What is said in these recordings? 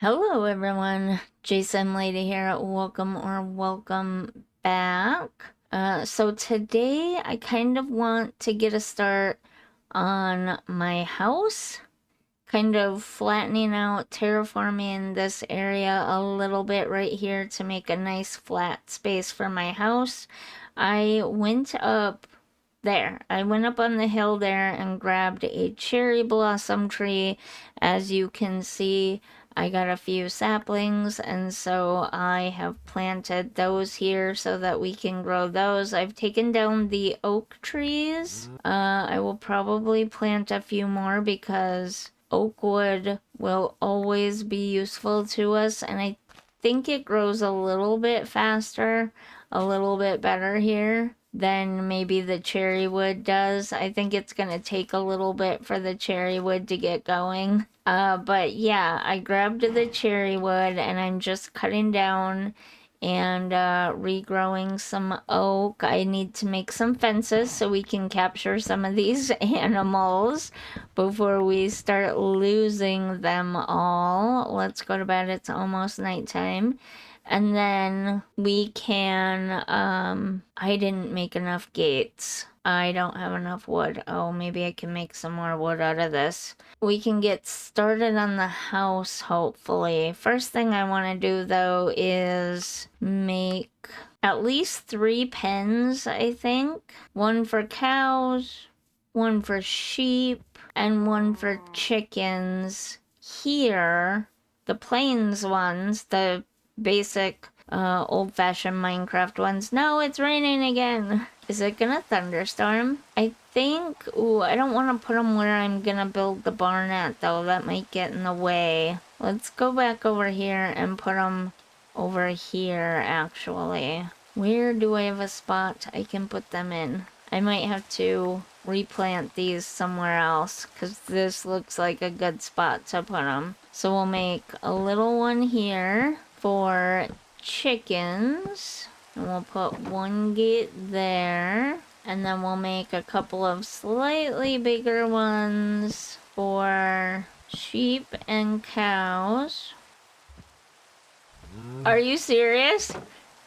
Hello everyone, JSimLady here. Welcome back. So today I kind of want to get a start on my house, kind of flattening out, terraforming this area a little bit right here to make a nice flat space for my house. I went up on the hill there and grabbed a cherry blossom tree. As you can see, I got a few saplings, and so I have planted those here so that we can grow those. I've taken down the oak trees. I will probably plant a few more because oak wood will always be useful to us, and I think it grows a little bit faster, a little bit better here than maybe the cherry wood does. I think it's gonna take a little bit for the cherry wood to get going. But yeah, I grabbed the cherry wood and I'm just cutting down and regrowing some oak. I need to make some fences so we can capture some of these animals before we start losing them all. Let's go to bed. It's almost nighttime. And then we can, I didn't make enough gates. I don't have enough wood. Oh, maybe I can make some more wood out of this. We can get started on the house, hopefully. First thing I want to do, though, is make at least 3 pens, I think. One for cows, one for sheep, and one for chickens. Here, the plains ones, the basic old-fashioned Minecraft ones. No, it's raining again. Is it gonna thunderstorm? I think, ooh, I don't want to put them where I'm gonna build the barn at though. That might get in the way. Let's go back over here and put them over here actually. Where do I have a spot I can put them in? I might have to replant these somewhere else because this looks like a good spot to put them. So we'll make a little one here for chickens, and we'll put one gate there, and then we'll make a couple of slightly bigger ones for sheep and cows. Are you serious?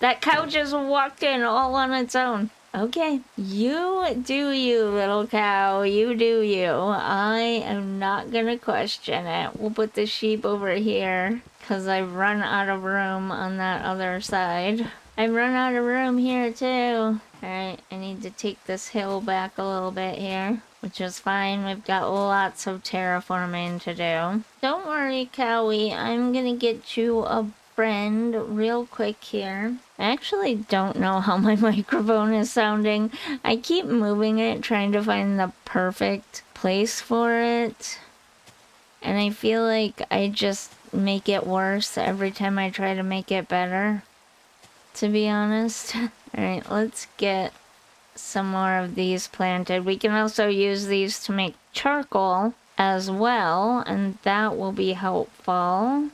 That cow just walked in all on its own. Okay, you do you, little cow. You do you. I am not gonna question it. We'll put the sheep over here because I've run out of room on that other side. I've run out of room here too. Alright, I need to take this hill back a little bit here, which is fine. We've got lots of terraforming to do. Don't worry, Cowie. I'm gonna get you a friend real quick here. I actually don't know how my microphone is sounding. I keep moving it, trying to find the perfect place for it. And I feel like I just make it worse every time I try to make it better, to be honest. Alright, let's get some more of these planted. We can also use these to make charcoal as well, and that will be helpful.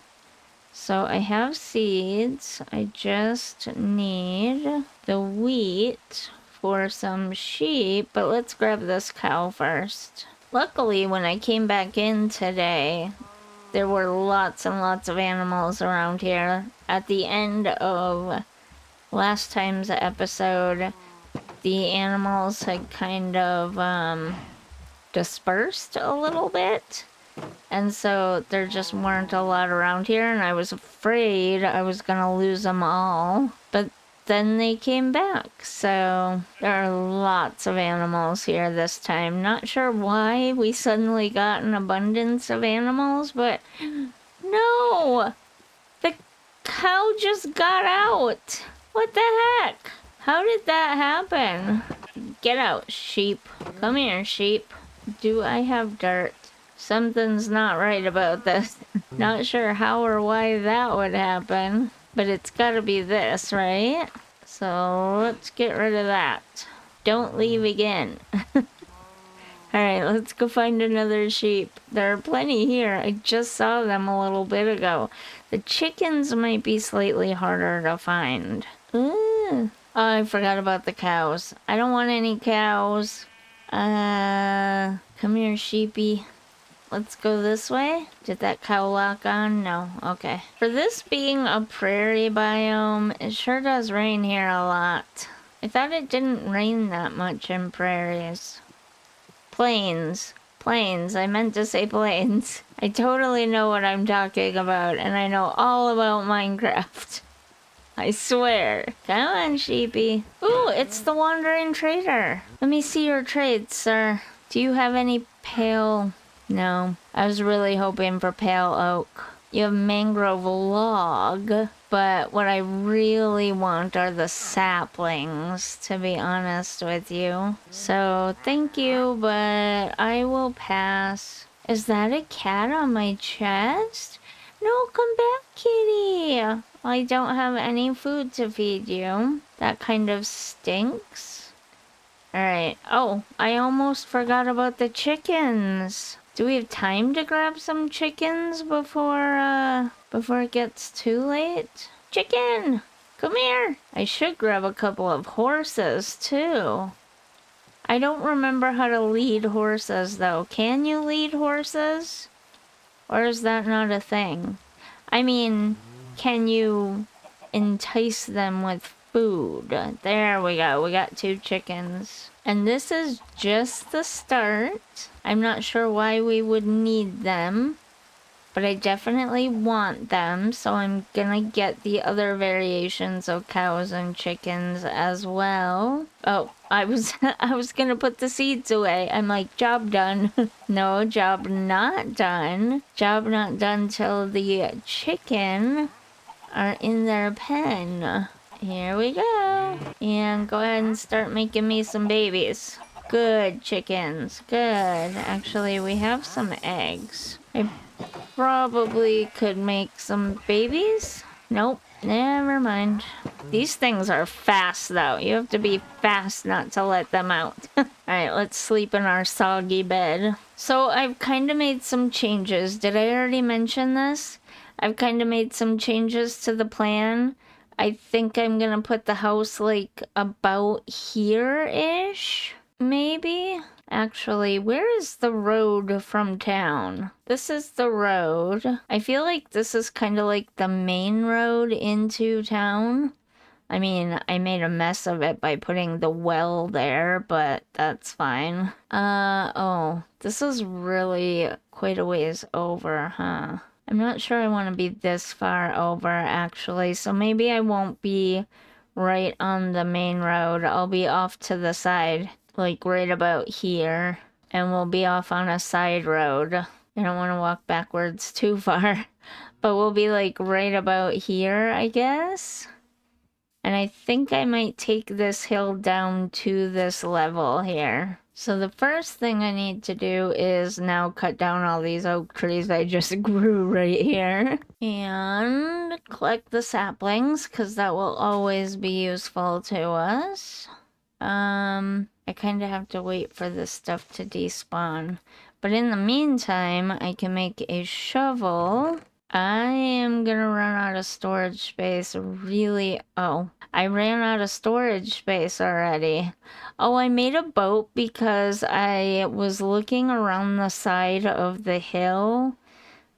So I have seeds. I just need the wheat for some sheep, but let's grab this cow first. Luckily, when I came back in today, there were lots and lots of animals around here. At the end of last time's episode, the animals had kind of dispersed a little bit. And so there just weren't a lot around here, and I was afraid I was gonna lose them all. But then they came back, so there are lots of animals here this time. Not sure why we suddenly got an abundance of animals, but no! The cow just got out! What the heck? How did that happen? Get out, sheep. Come here, sheep. Do I have dirt? Something's not right about this. Not sure how or why that would happen, but it's gotta be this, right? So let's get rid of that. Don't leave again. Alright, let's go find another sheep. There are plenty here. I just saw them a little bit ago. The chickens might be slightly harder to find. Ooh. Oh, I forgot about the cows. I don't want any cows. Come here, sheepy. let's go this way. Did that cow lock on? No. Okay. For this being a prairie biome, it sure does rain here a lot. I thought it didn't rain that much in prairies. Plains. Plains. I meant to say plains. I totally know what I'm talking about, and I know all about Minecraft. I swear. Come on, sheepy. Ooh, it's the Wandering Trader. Let me see your trades, sir. Do you have any pale... No. I was really hoping for pale oak. You have mangrove log, but what I really want are the saplings, to be honest with you. So, thank you, but I will pass. Is that a cat on my chest? No, come back, kitty. I don't have any food to feed you. That kind of stinks. Alright. Oh, I almost forgot about the chickens. Do we have time to grab some chickens before it gets too late? Chicken! Come here! I should grab a couple of horses, too. I don't remember how to lead horses, though. Can you lead horses? Or is that not a thing? I mean, can you entice them with food? There we go. We got 2 chickens. And this is just the start. I'm not sure why we would need them, but I definitely want them, so I'm gonna get the other variations of cows and chickens as well. Oh, I was gonna put the seeds away. I'm like, job done. No, job not done. Job not done till the chicken are in their pen. Here we go. And go ahead and start making me some babies. Good chickens, good. Actually, we have some eggs. I probably could make some babies. Nope, never mind. These things are fast though. You have to be fast not to let them out. Alright, let's sleep in our soggy bed. So I've kind of made some changes. Did I already mention this? I've kind of made some changes to the plan. I think I'm gonna put the house like about here-ish, maybe? Actually, where is the road from town? This is the road. I feel like this is kind of like the main road into town. I mean, I made a mess of it by putting the well there, but that's fine. Oh, this is really quite a ways over, huh? I'm not sure I want to be this far over, actually, so maybe I won't be right on the main road. I'll be off to the side, like right about here, and we'll be off on a side road. I don't want to walk backwards too far, but we'll be like right about here, I guess. And I think I might take this hill down to this level here. So the first thing I need to do is now cut down all these oak trees I just grew right here. And collect the saplings, because that will always be useful to us. I kind of have to wait for this stuff to despawn. But in the meantime, I can make a shovel. I am gonna run out of storage space really... Oh, I ran out of storage space already. Oh, I made a boat because I was looking around the side of the hill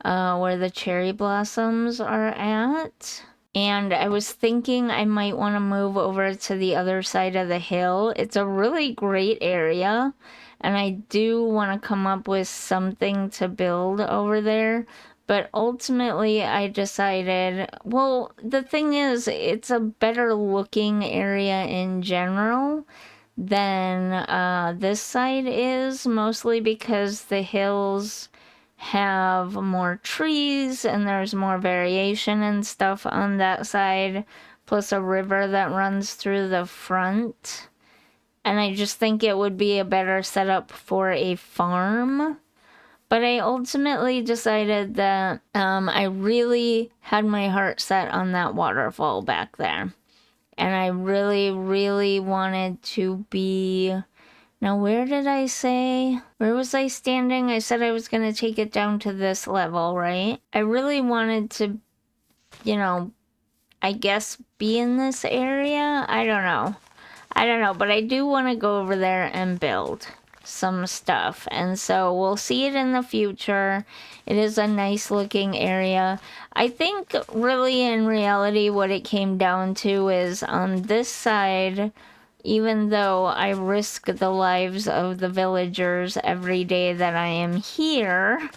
where the cherry blossoms are at. And I was thinking I might want to move over to the other side of the hill. It's a really great area. And I do want to come up with something to build over there. But ultimately, I decided, well, the thing is, it's a better looking area in general than this side is, mostly because the hills have more trees and there's more variation and stuff on that side, plus a river that runs through the front. And I just think it would be a better setup for a farm. But I ultimately decided that I really had my heart set on that waterfall back there. And I really, really wanted to be... Now, where did I say? Where was I standing? I said I was going to take it down to this level, right? I really wanted to, you know, I guess be in this area? I don't know. I don't know, but I do want to go over there and build. some stuff. And so we'll see it in the future. It is a nice looking area. I think really in reality what it came down to is on this side, even though I risk the lives of the villagers every day that I am here,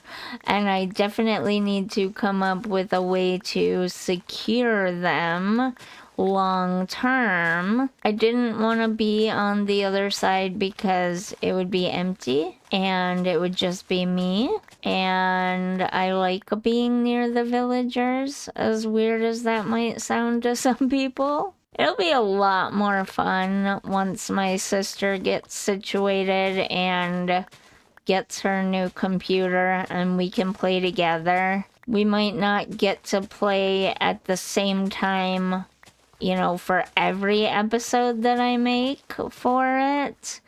and I definitely need to come up with a way to secure them long term. I didn't want to be on the other side because it would be empty and it would just be me. And I like being near the villagers, as weird as that might sound to some people. It'll be a lot more fun once my sister gets situated and gets her new computer and we can play together. We might not get to play at the same time, you know, for every episode that I make for it.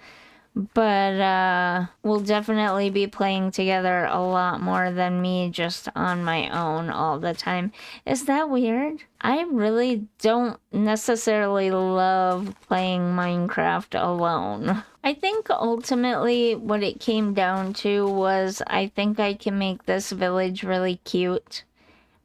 But we'll definitely be playing together a lot more than me just on my own all the time. Is that weird? I really don't necessarily love playing Minecraft alone. I think ultimately what it came down to was I think I can make this village really cute.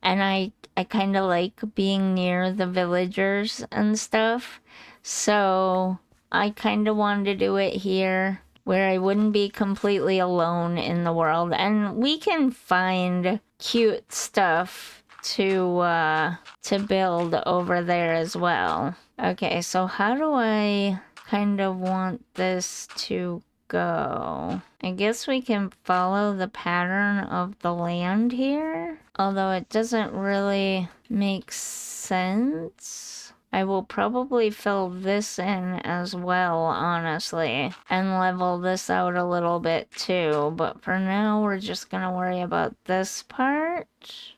And I kind of like being near the villagers and stuff. So I kind of wanted to do it here where I wouldn't be completely alone in the world. And we can find cute stuff to build over there as well. Okay, so how do I kind of want this to go? I guess we can follow the pattern of the land here, although it doesn't really make sense. I will probably fill this in as well, honestly, and level this out a little bit too, but for now we're just gonna worry about this part.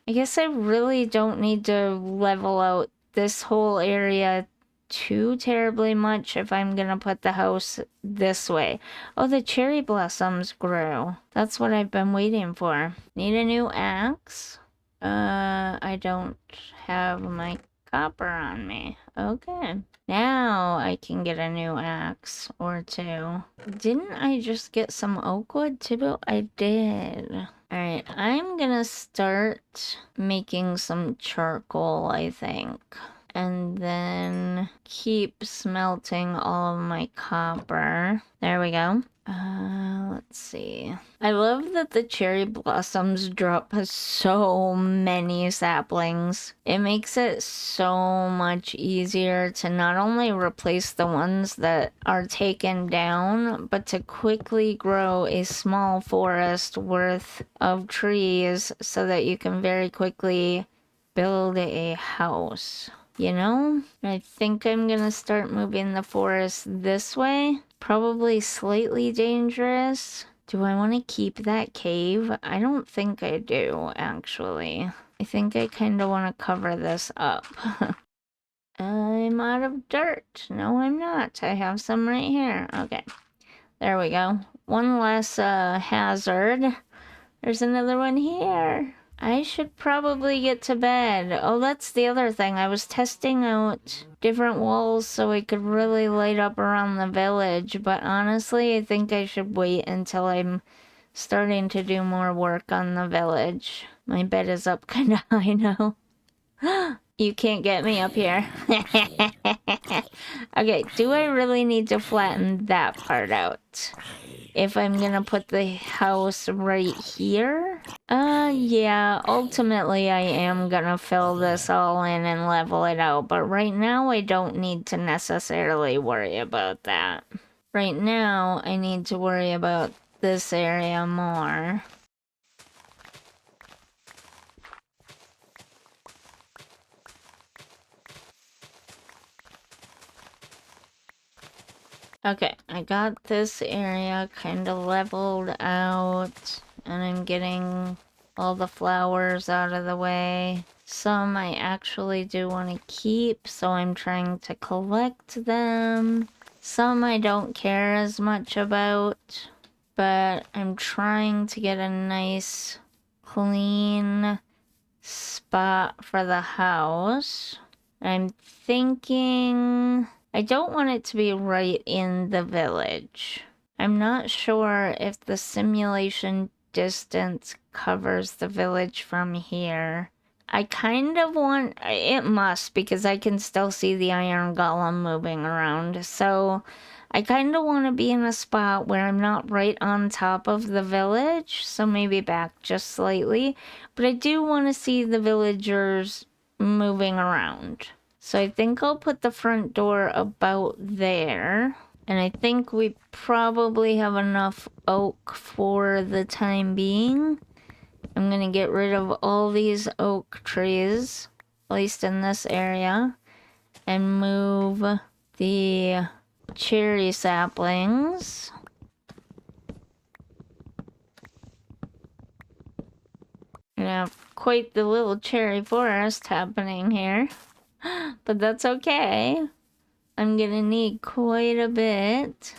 I guess I really don't need to level out this whole area too terribly much if I'm gonna put the house this way. Oh, the cherry blossoms grew. That's what I've been waiting for. Need a new axe? I don't have my copper on me. Okay. Now I can get a new axe or two. Didn't I just get some oak wood too? I did. Alright, I'm gonna start making some charcoal, I think. And then keep smelting all of my copper. There we go. Let's see. I love that the cherry blossoms drop so many saplings. It makes it so much easier to not only replace the ones that are taken down, but to quickly grow a small forest worth of trees so that you can very quickly build a house. You know, I think I'm gonna start moving the forest this way. Probably slightly dangerous. Do I want to keep that cave? I don't think I do, actually. I think I kind of want to cover this up. I'm out of dirt. No, I'm not. I have some right here. Okay. There we go. One less hazard. There's another one here. I should probably get to bed. Oh, that's the other thing. I was testing out different walls so it could really light up around the village, but honestly, I think I should wait until I'm starting to do more work on the village. My bed is up kind of high now. You can't get me up here. Okay, do I really need to flatten that part out? If I'm gonna put the house right here? Yeah, ultimately I am gonna fill this all in and level it out, but right now I don't need to necessarily worry about that. Right now, I need to worry about this area more. Okay, I got this area kind of leveled out, and I'm getting all the flowers out of the way. Some I actually do want to keep, so I'm trying to collect them. Some I don't care as much about, but I'm trying to get a nice, clean spot for the house. I'm thinking I don't want it to be right in the village. I'm not sure if the simulation distance covers the village from here. I kind of want, it must, because I can still see the iron golem moving around. So I kind of want to be in a spot where I'm not right on top of the village. So maybe back just slightly. But I do want to see the villagers moving around. So I think I'll put the front door about there. And I think we probably have enough oak for the time being. I'm gonna get rid of all these oak trees, at least in this area, and move the cherry saplings. We have quite the little cherry forest happening here, but that's okay. I'm gonna need quite a bit.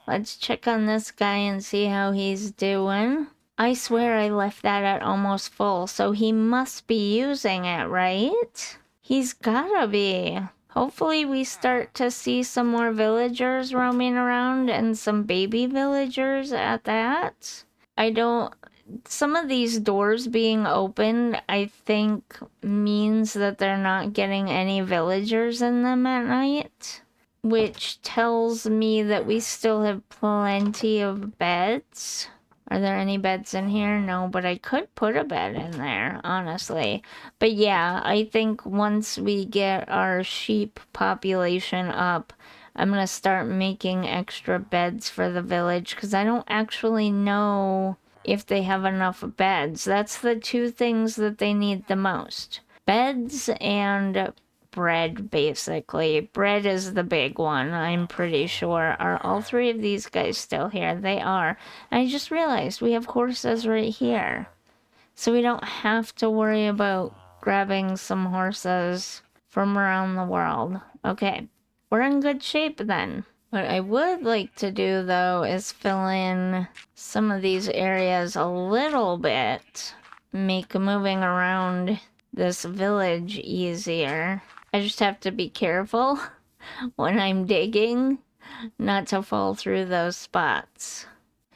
Let's check on this guy and see how he's doing. I swear I left that at almost full, so he must be using it, right? He's gotta be. Hopefully we start to see some more villagers roaming around and some baby villagers at that. Some of these doors being opened, I think means that they're not getting any villagers in them at night, which tells me that we still have plenty of beds. Are there any beds in here? No, but I could put a bed in there, honestly. But yeah, I think once we get our sheep population up, I'm gonna start making extra beds for the village because I don't actually know if they have enough beds. That's the two things that they need the most. Beds and bread, basically. Bread is the big one, I'm pretty sure. Are all three of these guys still here? They are. And I just realized we have horses right here. So we don't have to worry about grabbing some horses from around the world. Okay, we're in good shape then. What I would like to do though is fill in some of these areas a little bit. Make moving around this village easier. I just have to be careful when I'm digging not to fall through those spots.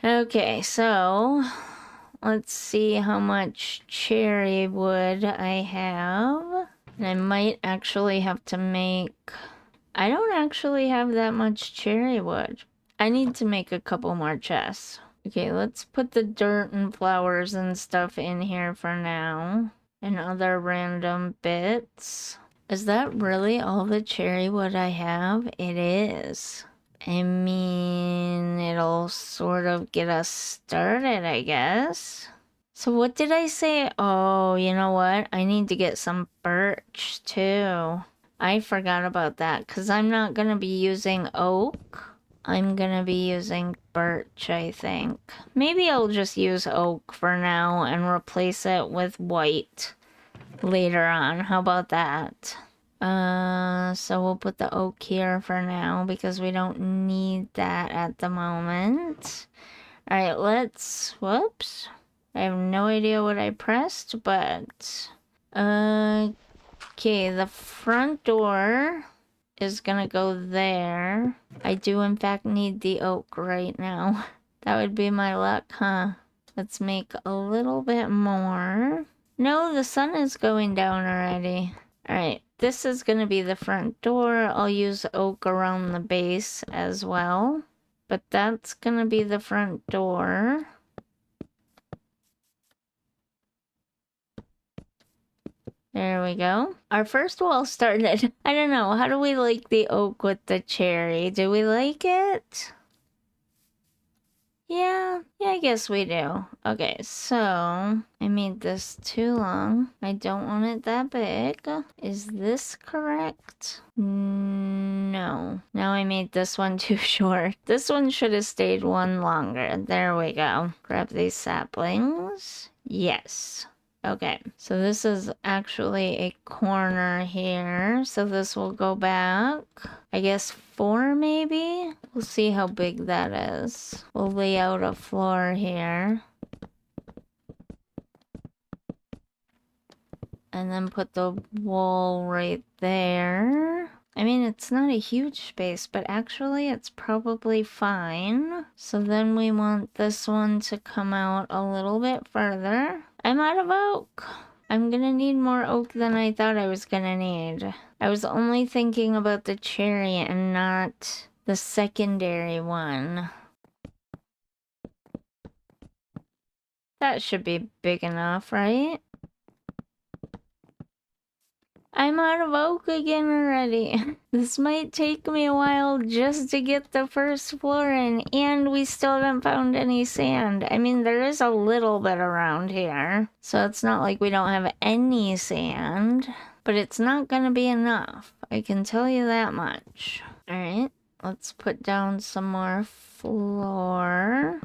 Okay, so let's see how much cherry wood I have. And I might actually have to make... I don't actually have that much cherry wood. I need to make a couple more chests. Okay, let's put the dirt and flowers and stuff in here for now. And other random bits. Is that really all the cherry wood I have? It is. I mean, it'll sort of get us started, I guess. So what did I say? Oh, you know what? I need to get some birch too. I forgot about that because I'm not gonna be using oak. I'm gonna be using birch, I think. Maybe I'll just use oak for now and replace it with white later on. How about that? So we'll put the oak here for now because we don't need that at the moment. All right, whoops. I have no idea what I pressed, but, okay, the front door is gonna go there. I do in fact need the oak right now. That would be my luck, huh? Let's make a little bit more. No, the sun is going down already. All right, this is gonna be the front door. I'll use oak around the base as well. But that's gonna be the front door. There we go. Our first wall started. I don't know, how do we like the oak with the cherry? Do we like it? Yeah, I guess we do. Okay, so I made this too long. I don't want it that big. Is this correct? No. Now I made this one too short. This one should have stayed one longer. There we go. Grab these saplings. Yes. Okay, so this is actually a corner here. So this will go back, I guess 4 maybe? We'll see how big that is. We'll lay out a floor here. And then put the wall right there. I mean, it's not a huge space, but actually it's probably fine. So then we want this one to come out a little bit further. I'm out of oak. I'm gonna need more oak than I thought I was gonna need. I was only thinking about the cherry and not the secondary one. That should be big enough, right? I'm out of oak again already. This might take me a while just to get the first floor in, and we still haven't found any sand. I mean, there is a little bit around here, so it's not like we don't have any sand, but it's not gonna be enough. I can tell you that much. All right, let's put down some more floor.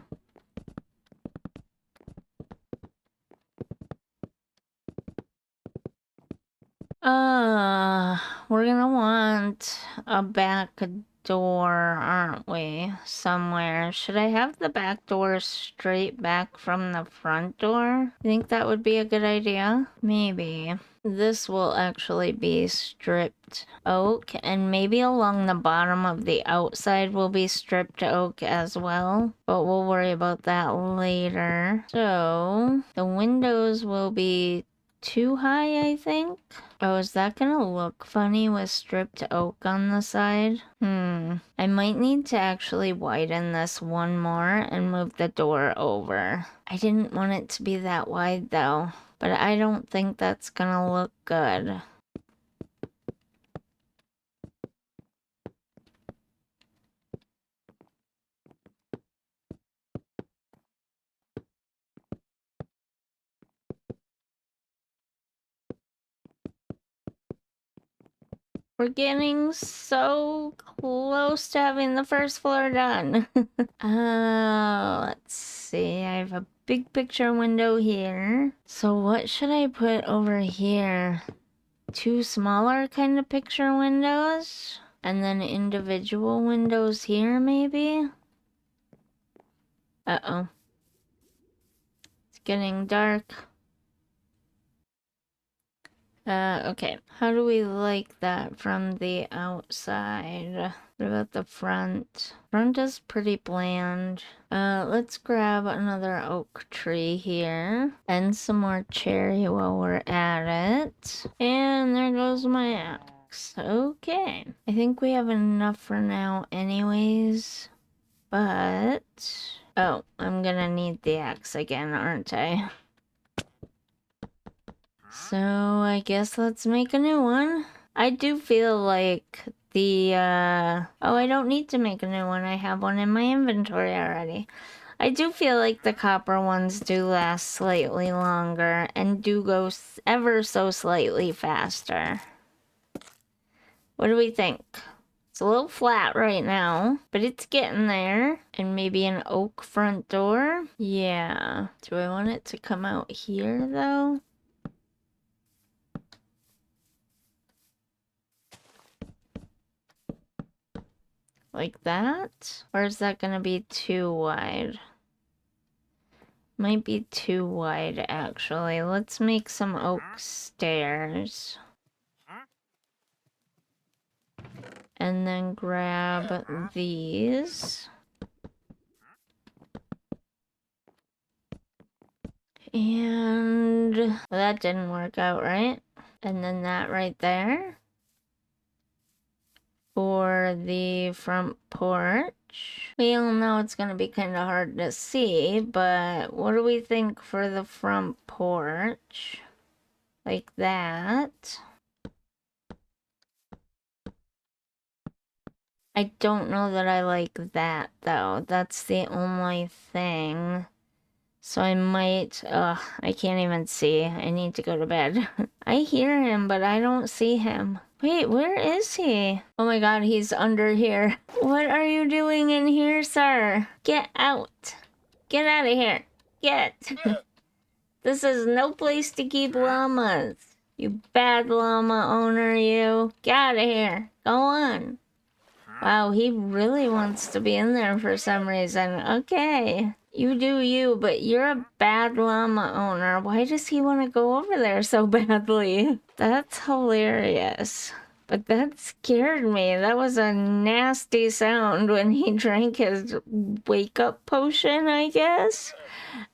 We're gonna want a back door, aren't we? Somewhere. Should I have the back door straight back from the front door? I think that would be a good idea. Maybe. This will actually be stripped oak, and maybe along the bottom of the outside will be stripped oak as well, but we'll worry about that later. So the windows will be too high, I think. Oh, is that gonna look funny with stripped oak on the side? I might need to actually widen this one more and move the door over. I didn't want it to be that wide though, but I don't think that's gonna look good. We're getting so close to having the first floor done. Let's see. I have a big picture window here. So what should I put over here? Two smaller kind of picture windows? And then individual windows here, maybe? Uh-oh. It's getting dark. Okay. How do we like that from the outside? What about the front? Front is pretty bland. Let's grab another oak tree here. And some more cherry while we're at it. And there goes my axe. Okay. I think we have enough for now anyways. But... oh, I'm gonna need the axe again, aren't I? So I guess let's make a new one. I do feel like the, oh, I don't need to make a new one. I have one in my inventory already. I do feel like the copper ones do last slightly longer and do go ever so slightly faster. What do we think? It's a little flat right now, but it's getting there. And maybe an oak front door? Yeah. Do I want it to come out here though? Like that? Or is that gonna be too wide? Might be too wide, actually. Let's make some oak stairs. And then grab these. And well, that didn't work out, right? And then that right there. For the front porch. We all know it's gonna be kind of hard to see, but what do we think for the front porch? Like that. I don't know that I like that though. That's the only thing. So I might, I can't even see. I need to go to bed. I hear him, but I don't see him. Wait, where is he? Oh my god, he's under here. What are you doing in here, sir? Get out. Get out of here. Get. This is no place to keep llamas. You bad llama owner, you. Get out of here. Go on. Wow, he really wants to be in there for some reason. Okay. You do you, but you're a bad llama owner. Why does he want to go over there so badly? That's hilarious. But that scared me. That was a nasty sound when he drank his wake-up potion, I guess.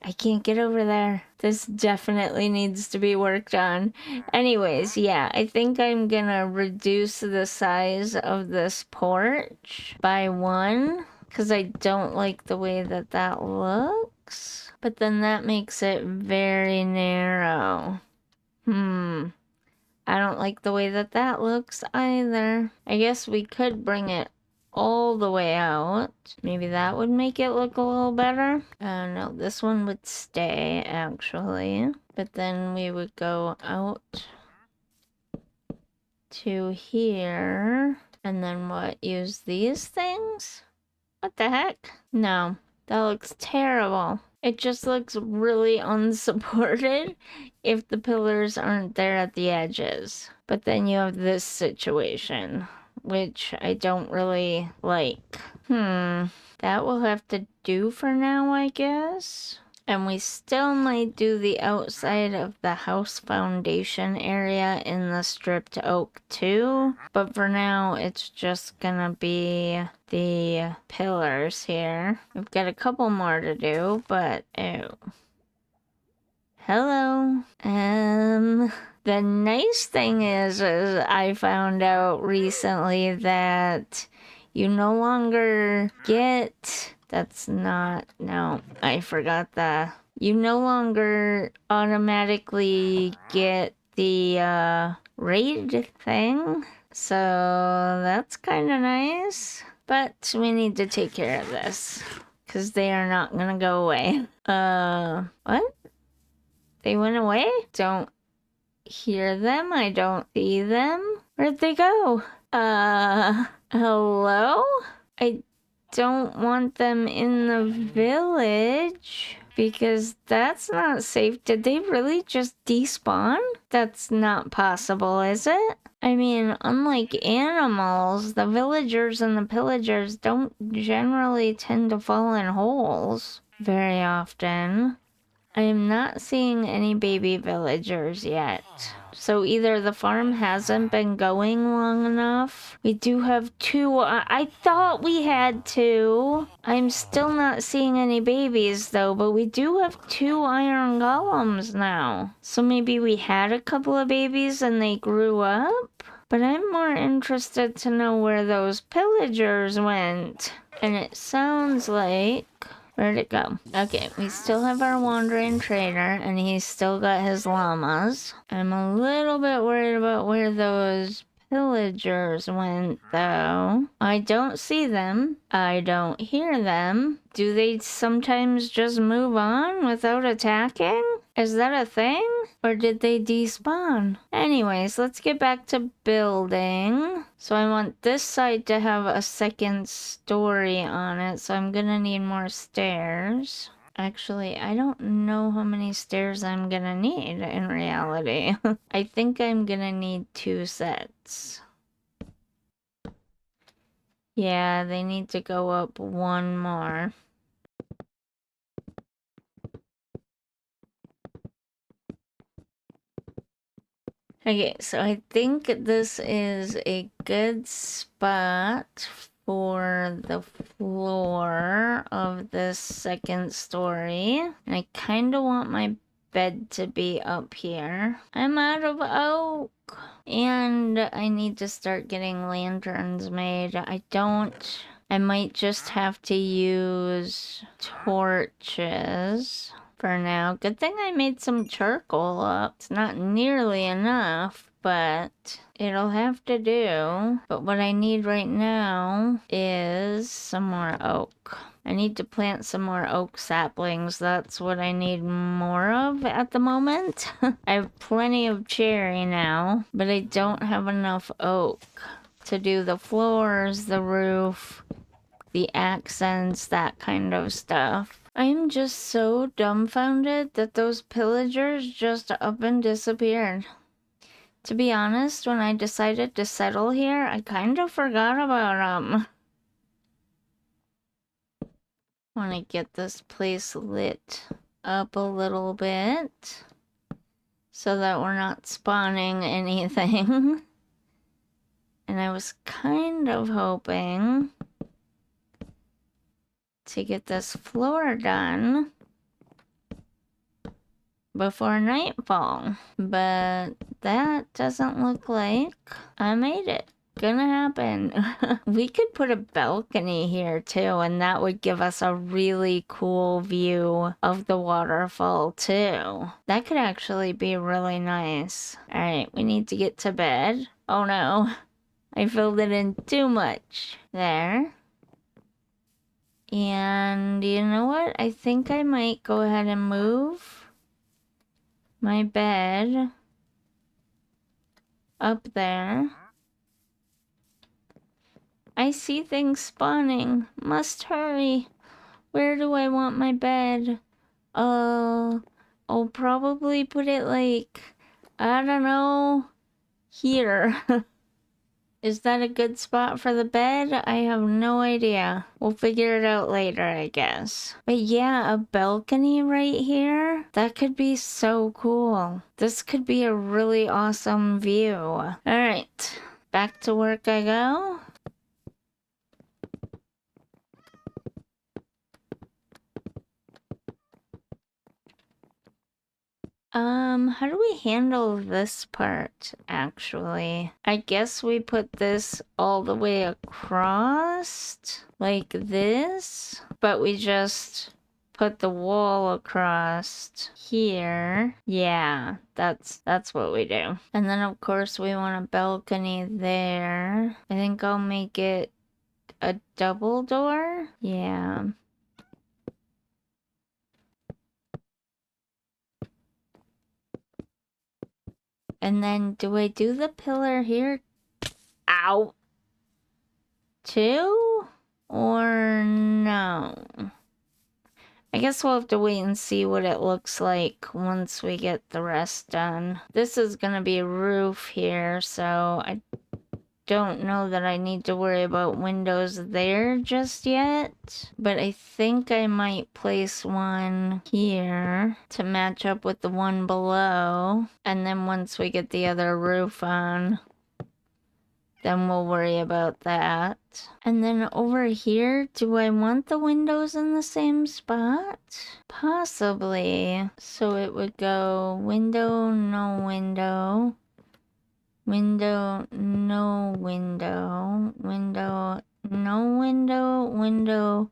I can't get over there. This definitely needs to be worked on. Anyways, yeah, I think I'm gonna reduce the size of this porch by 1 because I don't like the way that that looks. But then that makes it very narrow. I don't like the way that that looks either. I guess we could bring it all the way out. Maybe that would make it look a little better. No, this one would stay actually. But then we would go out to here. And then what? Use these things? What the heck? No, that looks terrible. It just looks really unsupported if the pillars aren't there at the edges. But then you have this situation, which I don't really like. That will have to do for now, I guess. And we still might do the outside of the house foundation area in the stripped oak too. But for now, it's just gonna be the pillars here. We've got a couple more to do, but ew. Hello. The nice thing is I found out recently that you no longer get... That's not... No, I forgot that. You no longer automatically get the raid thing. So that's kind of nice. But we need to take care of this. Because they are not gonna go away. What? They went away? Don't hear them. I don't see them. Where'd they go? Hello? I don't want them in the village because that's not safe. Did they really just despawn? That's not possible, is it? I mean, unlike animals, the villagers and the pillagers don't generally tend to fall in holes very often. I am not seeing any baby villagers yet. So either the farm hasn't been going long enough. We do have 2. I thought we had 2. I'm still not seeing any babies though, but we do have 2 iron golems now. So maybe we had a couple of babies and they grew up? But I'm more interested to know where those pillagers went. And it sounds like... Where'd it go? Okay, we still have our wandering trader, and he's still got his llamas. I'm a little bit worried about where those pillagers went, though. I don't see them. I don't hear them. Do they sometimes just move on without attacking? Is that a thing? Or did they despawn? Anyways, let's get back to building. So I want this side to have a second story on it, so I'm gonna need more stairs. Actually, I don't know how many stairs I'm gonna need in reality. I think I'm gonna need 2 sets. Yeah, they need to go up 1 more. Okay, so I think this is a good spot for the floor of this second story. And I kind of want my bed to be up here. I'm out of oak. And I need to start getting lanterns made. I might just have to use torches for now. Good thing I made some charcoal up. It's not nearly enough, but it'll have to do. But what I need right now is some more oak. I need to plant some more oak saplings. That's what I need more of at the moment. I have plenty of cherry now, but I don't have enough oak to do the floors, the roof, the accents, that kind of stuff. I'm just so dumbfounded that those pillagers just up and disappeared. To be honest, when I decided to settle here, I kind of forgot about them. Want to get this place lit up a little bit so that we're not spawning anything. I was kind of hoping to get this floor done before nightfall, but that doesn't look like I made it. Gonna happen. We could put a balcony here too, and that would give us a really cool view of the waterfall too. That could actually be really nice. All right, we need to get to bed. Oh no, I filled it in too much. There. And you know what? I think I might go ahead and move my bed up there. I see things spawning. Must hurry. Where do I want my bed? I'll probably put it like, I don't know, here. Is that a good spot for the bed? I have no idea. We'll figure it out later, I guess. But yeah, a balcony right here? That could be so cool. This could be a really awesome view. All right, back to work I go. How do we handle this part, actually? I guess we put this all the way across, like this, but we just put the wall across here. Yeah, that's what we do. And then, of course, we want a balcony there. I think I'll make it a double door. Yeah. And then do I do the pillar here? Ow. Too? Or no? I guess we'll have to wait and see what it looks like once we get the rest done. This is gonna be a roof here, so I don't know that I need to worry about windows there just yet. But I think I might place one here to match up with the one below. And then once we get the other roof on, then we'll worry about that. And then over here, do I want the windows in the same spot? Possibly. So it would go window, no window. Window, no window. Window, no window. Window,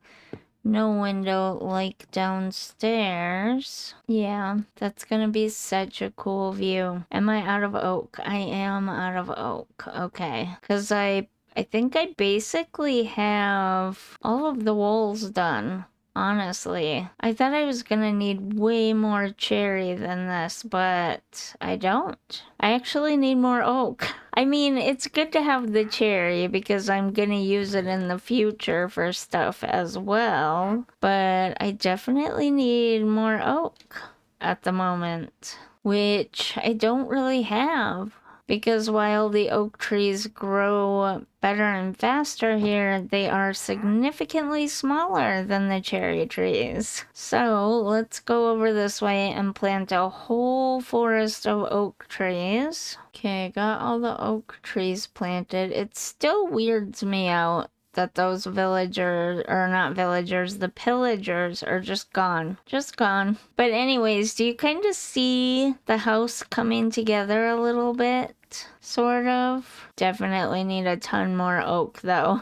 no window, like downstairs. Yeah, that's gonna be such a cool view. Am I out of oak? I am out of oak. Okay. Because I think I basically have all of the walls done. Honestly, I thought I was gonna need way more cherry than this, but I don't. I actually need more oak. I mean, it's good to have the cherry because I'm gonna use it in the future for stuff as well, but I definitely need more oak at the moment, which I don't really have. Because while the oak trees grow better and faster here, they are significantly smaller than the cherry trees. So let's go over this way and plant a whole forest of oak trees. Okay, got all the oak trees planted. It still weirds me out that those villagers, or not villagers, the pillagers are just gone. Just gone. But anyways, do you kind of see the house coming together a little bit? Sort of. Definitely need a ton more oak though.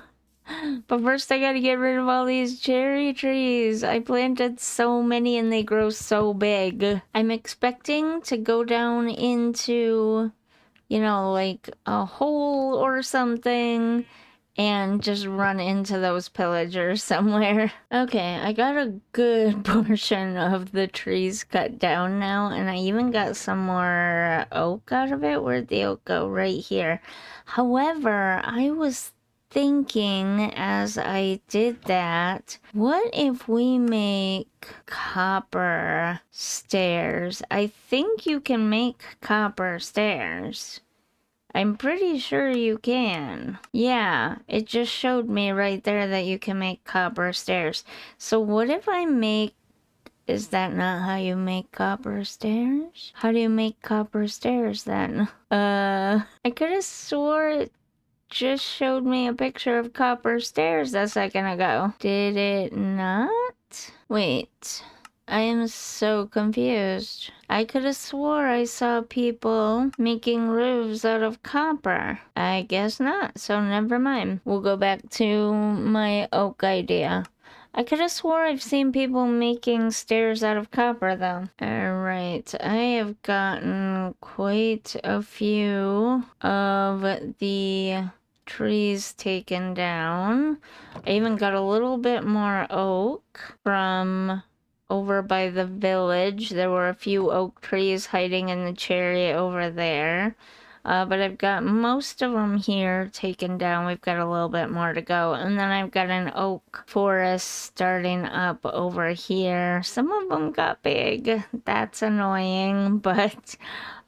But first I gotta get rid of all these cherry trees. I planted so many and they grow so big. I'm expecting to go down into, you know, like a hole or something and just run into those pillagers somewhere. Okay, I got a good portion of the trees cut down now, and I even got some more oak out of it. Where'd the oak go? Right here. However, I was thinking as I did that, what if we make copper stairs? I think you can make copper stairs. I'm pretty sure you can. Yeah, it just showed me right there that you can make copper stairs. So what if I make... Is that not how you make copper stairs? How do you make copper stairs then? I could have swore just showed me a picture of copper stairs a second ago. Did it not? Wait, I am so confused. I could have swore I saw people making roofs out of copper. I guess not, so never mind. We'll go back to my oak idea. I could have swore I've seen people making stairs out of copper, though. Alright, I have gotten quite a few of the trees taken down. I even got a little bit more oak from over by the village. There were a few oak trees hiding in the cherry over there. But I've got most of them here taken down. We've got a little bit more to go. And then I've got an oak forest starting up over here. Some of them got big. That's annoying. But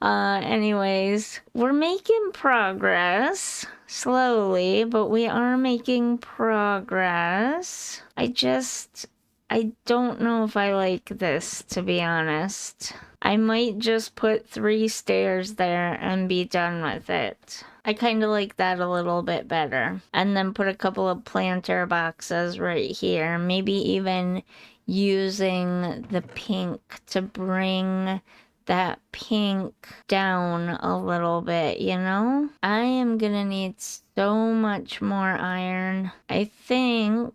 anyways, we're making progress. Slowly, but we are making progress. I don't know if I like this, to be honest. I might just put 3 stairs there and be done with it. I kind of like that a little bit better. And then put a couple of planter boxes right here. Maybe even using the pink to bring that pink down a little bit, you know? I am gonna need so much more iron. I think,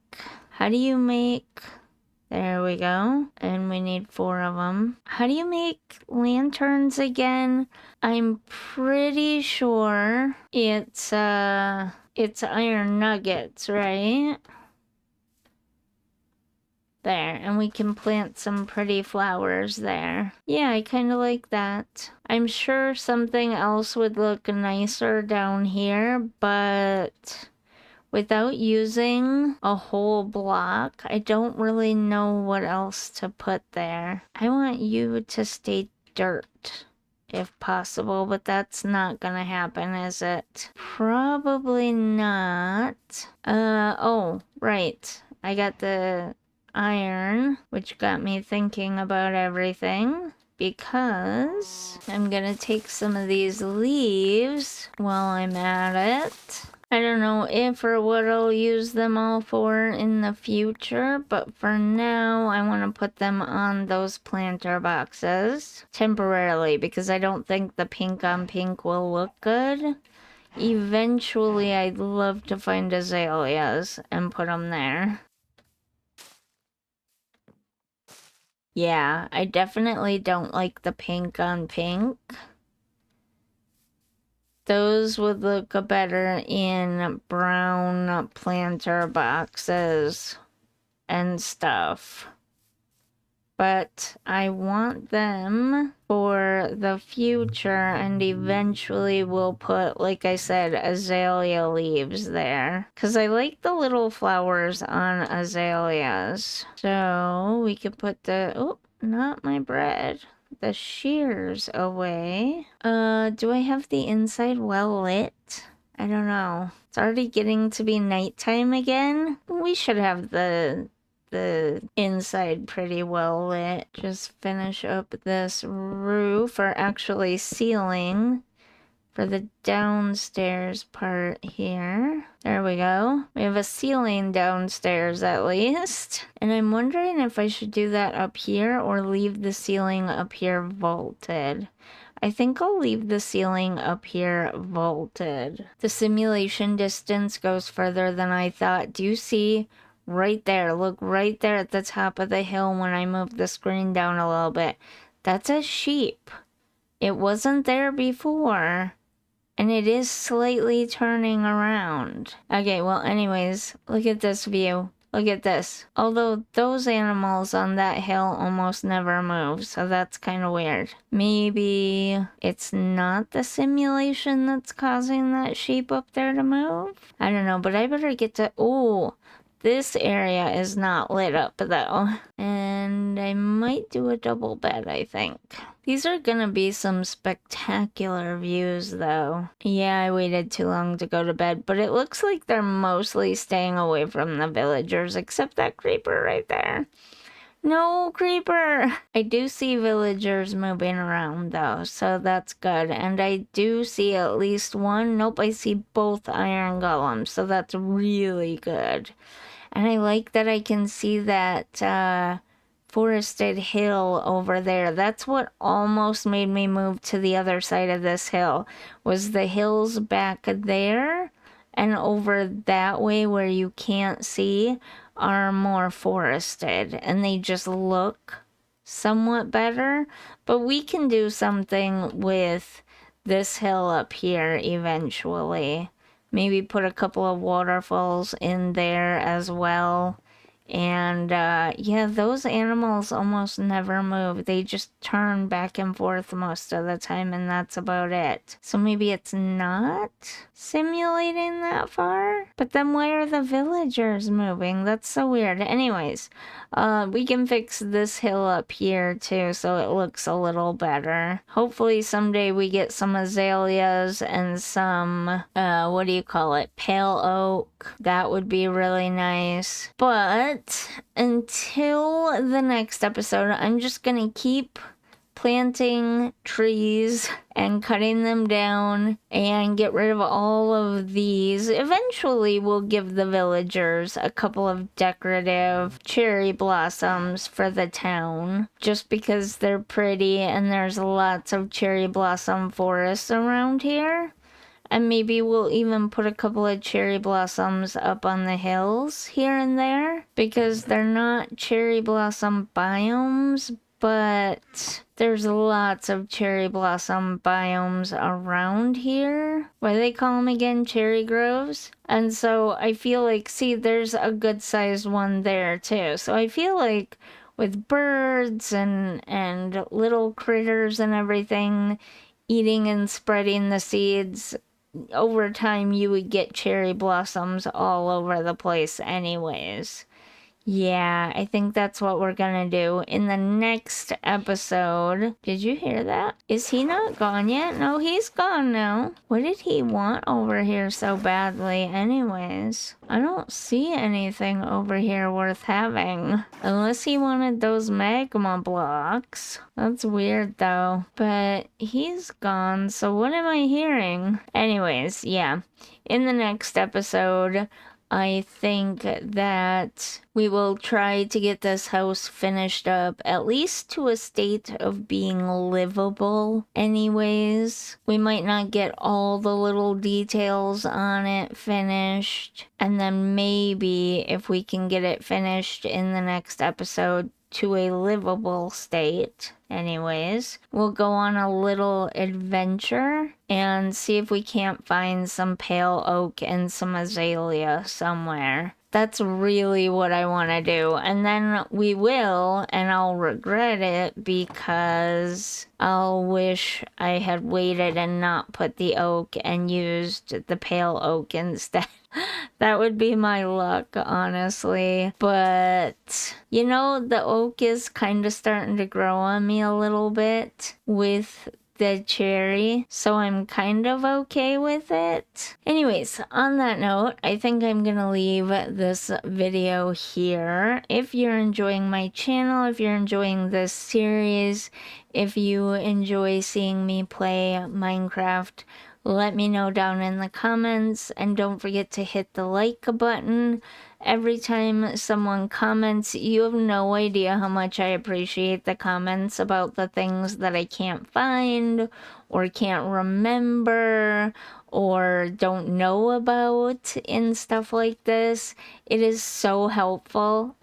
how do you make... There we go. And we need 4 of them. How do you make lanterns again? I'm pretty sure it's iron nuggets, right? There, and we can plant some pretty flowers there. Yeah, I kind of like that. I'm sure something else would look nicer down here, but without using a whole block, I don't really know what else to put there. I want you to stay dirt, if possible, but that's not gonna happen, is it? Probably not. Oh, right. I got the iron, which got me thinking about everything, because I'm gonna take some of these leaves while I'm at it. I don't know if or what I'll use them all for in the future, but for now I want to put them on those planter boxes temporarily because I don't think the pink on pink will look good. Eventually I'd love to find azaleas and put them there. Yeah, I definitely don't like the pink on pink. Those would look better in brown planter boxes and stuff. But I want them for the future, and eventually we'll put, like I said, azalea leaves there. Because I like the little flowers on azaleas. So we could put the... Oh, not my bread. The shears away. Do I have the inside well lit? I don't know. It's already getting to be nighttime again. We should have the inside pretty well lit. Just finish up this roof, or actually ceiling, for the downstairs part here. There we go. We have a ceiling downstairs at least. And I'm wondering if I should do that up here or leave the ceiling up here vaulted. I think I'll leave the ceiling up here vaulted. The simulation distance goes further than I thought. Do you see? Right there, look right there at the top of the hill when I move the screen down a little bit. That's a sheep. It wasn't there before. And it is slightly turning around. Okay, well anyways, look at this view. Look at this. Although those animals on that hill almost never move, so that's kind of weird. Maybe it's not the simulation that's causing that sheep up there to move? I don't know, but I better get to... Ooh, this area is not lit up though. And I might do a double bed, I think. These are gonna be some spectacular views though. Yeah, I waited too long to go to bed, but it looks like they're mostly staying away from the villagers, except that creeper right there. No creeper. I do see villagers moving around though, so that's good. And I do see at least one. Nope, I see both iron golems, so that's really good. And I like that I can see that forested hill over there. That's what almost made me move to the other side of this hill, was the hills back there and over that way where you can't see are more forested and they just look somewhat better. But we can do something with this hill up here eventually. Maybe put a couple of waterfalls in there as well. And yeah, those animals almost never move. They just turn back and forth most of the time, and that's about it. So maybe it's not simulating that far? But then why are the villagers moving? That's so weird. Anyways, we can fix this hill up here too, so it looks a little better. Hopefully someday we get some azaleas and some, what do you call it? Pale oak. That would be really nice. But until the next episode, I'm just gonna keep planting trees and cutting them down and get rid of all of these. Eventually we'll give the villagers a couple of decorative cherry blossoms for the town, just because they're pretty and there's lots of cherry blossom forests around here. And maybe we'll even put a couple of cherry blossoms up on the hills here and there, because they're not cherry blossom biomes, but there's lots of cherry blossom biomes around here. What do they call them again? Cherry groves? And so I feel like, see, there's a good sized one there too. So I feel like with birds and little critters and everything eating and spreading the seeds, over time you would get cherry blossoms all over the place anyways. Yeah, I think that's what we're gonna do in the next episode. Did you hear that? Is he not gone yet? No, he's gone now. What did he want over here so badly anyways? I don't see anything over here worth having. Unless he wanted those magma blocks. That's weird though. But he's gone, so what am I hearing? Anyways, yeah. In the next episode, I think that we will try to get this house finished up, at least to a state of being livable anyways. We might not get all the little details on it finished, and then maybe if we can get it finished in the next episode to a livable state anyways, we'll go on a little adventure and see if we can't find some pale oak and some azalea somewhere. That's really what I want to do. And then we will, and I'll regret it because I'll wish I had waited and not put the oak and used the pale oak instead. That would be my luck, honestly. But, you know, the oak is kind of starting to grow on me a little bit with the cherry, so I'm kind of okay with it. Anyways, on that note, I think I'm gonna leave this video here. If you're enjoying my channel, if you're enjoying this series, if you enjoy seeing me play Minecraft, let me know down in the comments, and don't forget to hit the like button. Every time someone comments, you have no idea how much I appreciate the comments about the things that I can't find or can't remember or don't know about and stuff like this. It is so helpful.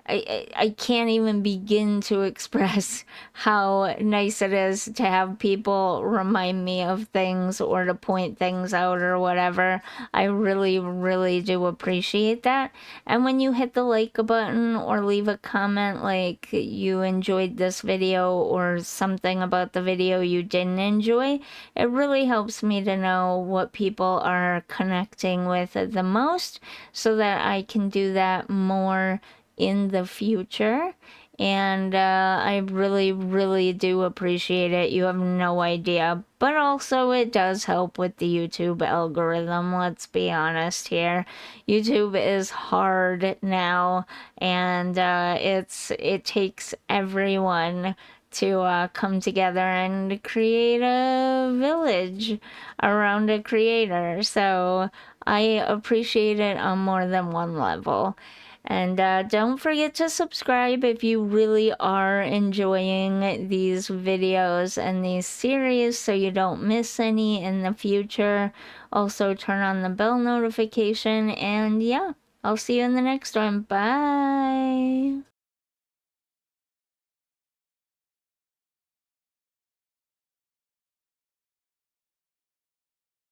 I can't even begin to express how nice it is to have people remind me of things or to point things out or whatever. I really, really do appreciate that. And when you hit the like button or leave a comment like you enjoyed this video or something about the video you didn't enjoy, it really helps me to know what people are connecting with the most so that I can do that more in the future. and I really, really do appreciate it. You have no idea. But also, it does help with the YouTube algorithm, let's be honest here. YouTube is hard now, and it takes everyone to come together and create a village around a creator. So I appreciate it on more than one level. And don't forget to subscribe if you really are enjoying these videos and these series so you don't miss any in the future. Also, turn on the bell notification. And yeah, I'll see you in the next one. Bye.